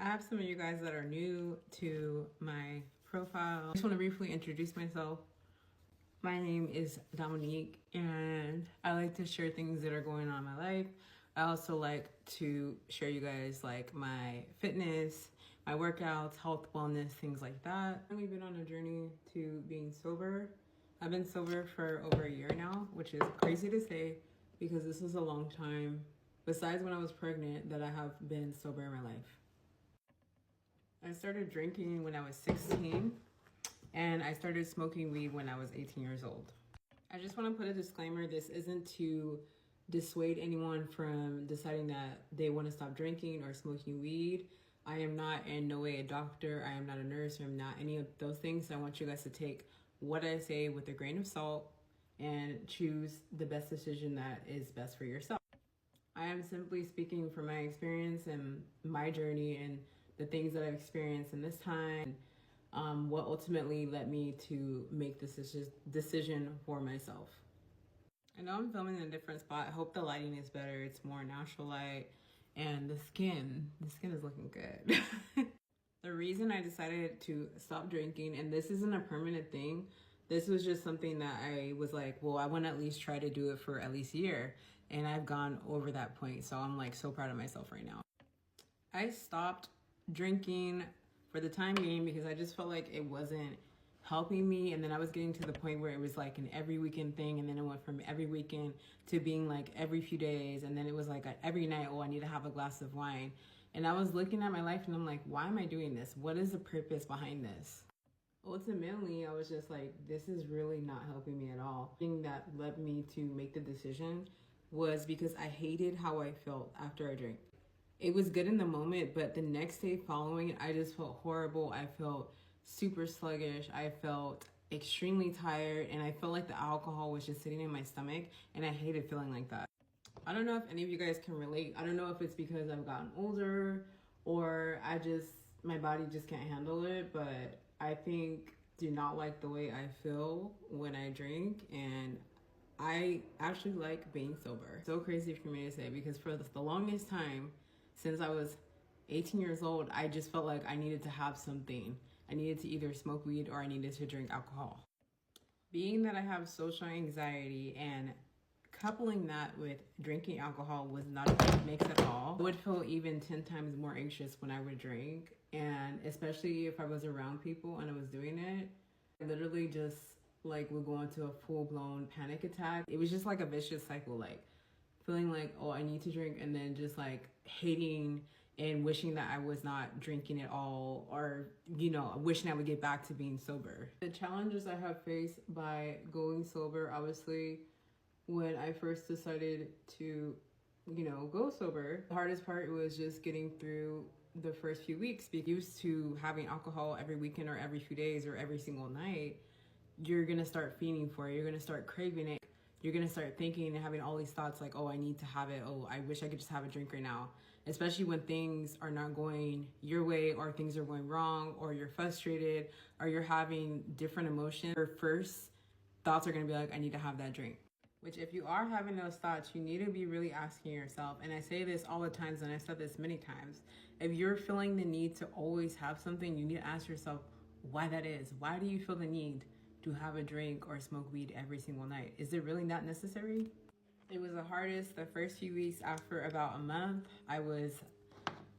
I have some of you guys that are new to my profile. I just want to briefly introduce myself. My name is Dominique, and I like to share things that are going on in my life. I also like to share you guys like my fitness, my workouts, health, wellness, things like that. We've been on a journey to being sober. I've been sober for over a year now, which is crazy to say because this is a long time, besides when I was pregnant, that I have been sober in my life. I started drinking when I was 16, and I started smoking weed when I was 18 years old. I just want to put a disclaimer. This isn't to dissuade anyone from deciding that they want to stop drinking or smoking weed. I am not in no way a doctor. I am not a nurse. I'm not any of those things. So I want you guys to take what I say with a grain of salt and choose the best decision that is best for yourself. I am simply speaking from my experience and my journey and the things that I've experienced in this time, what ultimately led me to make this decision for myself. I know I'm filming in a different spot. I hope the lighting is better. It's more natural light, and the skin is looking good. The reason I decided to stop drinking, and this isn't a permanent thing, this was just something that I was like, well, I want to at least try to do it for at least a year. And I've gone over that point. So I'm like so proud of myself right now. I stopped drinking for the time being because I just felt like it wasn't helping me. And then I was getting to the point where it was like an every weekend thing. And then it went from every weekend to being like every few days. And then it was like every night, oh, I need to have a glass of wine. And I was looking at my life and I'm like, why am I doing this? What is the purpose behind this? Ultimately, I was just like, this is really not helping me at all. The thing that led me to make the decision was because I hated how I felt after I drank. It was good in the moment, but the next day following it, I just felt horrible. I felt super sluggish. I felt extremely tired, and I felt like the alcohol was just sitting in my stomach, and I hated feeling like that. I don't know if any of you guys can relate. I don't know if it's because I've gotten older or my body just can't handle it, but I do not like the way I feel when I drink, and I actually like being sober. So crazy for me to say because for the longest time, since I was 18 years old, I just felt like I needed to have something. I needed to either smoke weed or I needed to drink alcohol. Being that I have social anxiety and coupling that with drinking alcohol was not a good mix at all. I would feel even 10 times more anxious when I would drink, and especially if I was around people and I was doing it, I literally just like would go into a full-blown panic attack. It was just like a vicious cycle, like feeling like, oh, I need to drink, and then just like hating and wishing that I was not drinking at all, or, wishing I would get back to being sober. The challenges I have faced by going sober, obviously, when I first decided to, go sober, the hardest part was just getting through the first few weeks. Being used to having alcohol every weekend or every few days or every single night, you're gonna start fiending for it. You're gonna start craving it. You're gonna start thinking and having all these thoughts like, oh, I need to have it. Oh, I wish I could just have a drink right now. Especially when things are not going your way, or things are going wrong, or you're frustrated, or you're having different emotions. Your first thoughts are gonna be like, I need to have that drink. Which, if you are having those thoughts, you need to be really asking yourself, and I say this all the times, and I've said this many times, if you're feeling the need to always have something, you need to ask yourself why that is. Why do you feel the need to have a drink or smoke weed every single night? Is it really not necessary? It was the hardest the first few weeks. After about a month, I was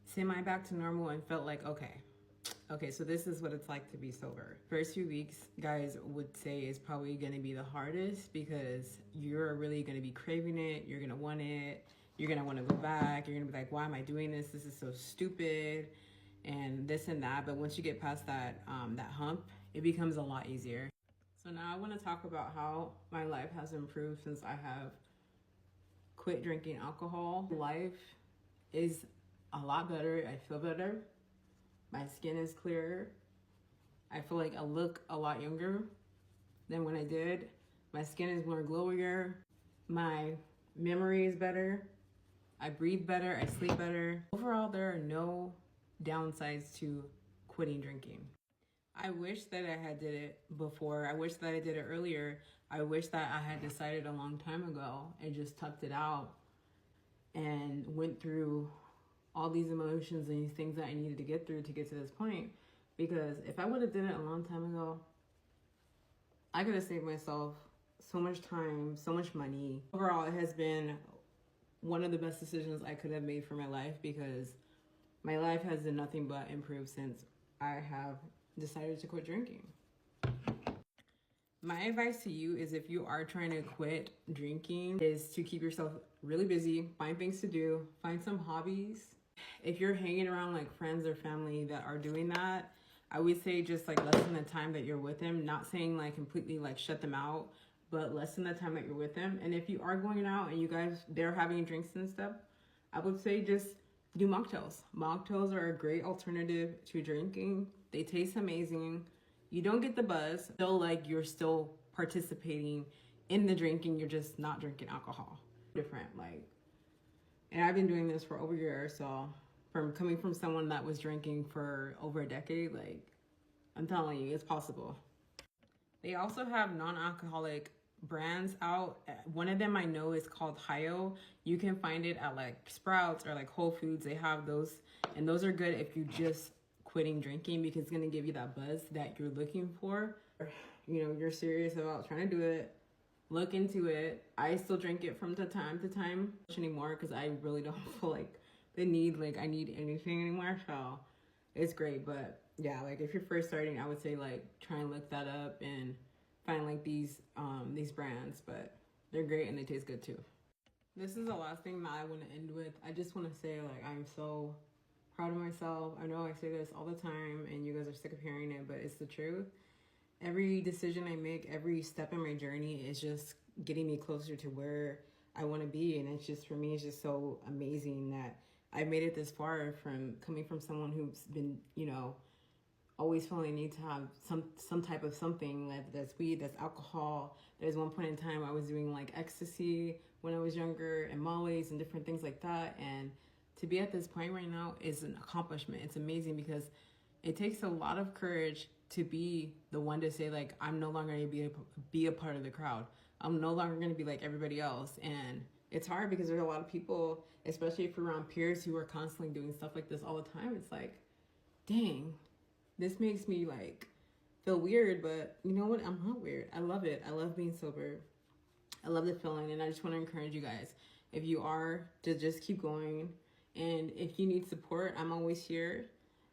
semi back to normal and felt like, okay, so this is what it's like to be sober. First few weeks, guys would say, is probably gonna be the hardest because you're really gonna be craving it. You're gonna want it. You're gonna wanna go back. You're gonna be like, why am I doing this? This is so stupid, and this and that. But once you get past that hump, it becomes a lot easier. So now I wanna talk about how my life has improved since I have quit drinking alcohol. Life is a lot better. I feel better. My skin is clearer. I feel like I look a lot younger than when I did. My skin is more glowier. My memory is better. I breathe better. I sleep better. Overall, there are no downsides to quitting drinking. I wish that I had did it before. I wish that I did it earlier. I wish that I had decided a long time ago and just tucked it out and went through all these emotions and these things that I needed to get through to get to this point. Because if I would have done it a long time ago, I could have saved myself so much time, so much money. Overall, it has been one of the best decisions I could have made for my life, because my life has done nothing but improve since I have decided to quit drinking. My advice to you is, if you are trying to quit drinking, is to keep yourself really busy, find things to do, find some hobbies. If you're hanging around like friends or family that are doing that, I would say just like lessen the time that you're with them. Not saying like completely like shut them out, but lessen the time that you're with them. And if you are going out and you guys, they're having drinks and stuff, I would say just do mocktails. Mocktails are a great alternative to drinking. They taste amazing. You don't get the buzz. Feel like you're still participating in the drinking. You're just not drinking alcohol. Different, like, and I've been doing this for over a year. So from coming from someone that was drinking for over a decade, like, I'm telling you, it's possible. They also have non-alcoholic brands out. One of them I know is called Hio. You can find it at like Sprouts or like Whole Foods. They have those, and those are good if you just quitting drinking, because it's going to give you that buzz that you're looking for. You know, you're serious about trying to do it, look into it. I still drink it from time to time anymore, because I really don't feel like the need, like I need anything anymore. So it's great. But yeah, like if you're first starting, I would say like try and look that up and find like these brands, but they're great and they taste good too. This is the last thing that I want to end with. I just want to say, like, I'm so proud of myself. I know I say this all the time and you guys are sick of hearing it, but it's the truth. Every decision I make, every step in my journey is just getting me closer to where I want to be. And it's just, for me, it's just so amazing that I've made it this far, from coming from someone who's been, you know, always feeling the need to have some type of something, like that's weed, that's alcohol. There's one point in time I was doing like ecstasy when I was younger, and mollies and different things like that. And to be at this point right now is an accomplishment. It's amazing, because it takes a lot of courage to be the one to say, like, I'm no longer going to be a part of the crowd. I'm no longer going to be like everybody else. And it's hard, because there's a lot of people, especially if you're around peers who are constantly doing stuff like this all the time. It's like, dang, this makes me like feel weird, but you know what? I'm not weird. I love it. I love being sober. I love the feeling. And I just want to encourage you guys, if you are, to just keep going. And if you need support, I'm always here,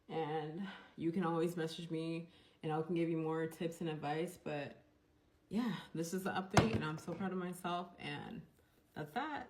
and you can always message me and I can give you more tips and advice. But yeah, this is the update, and I'm so proud of myself, and that's that.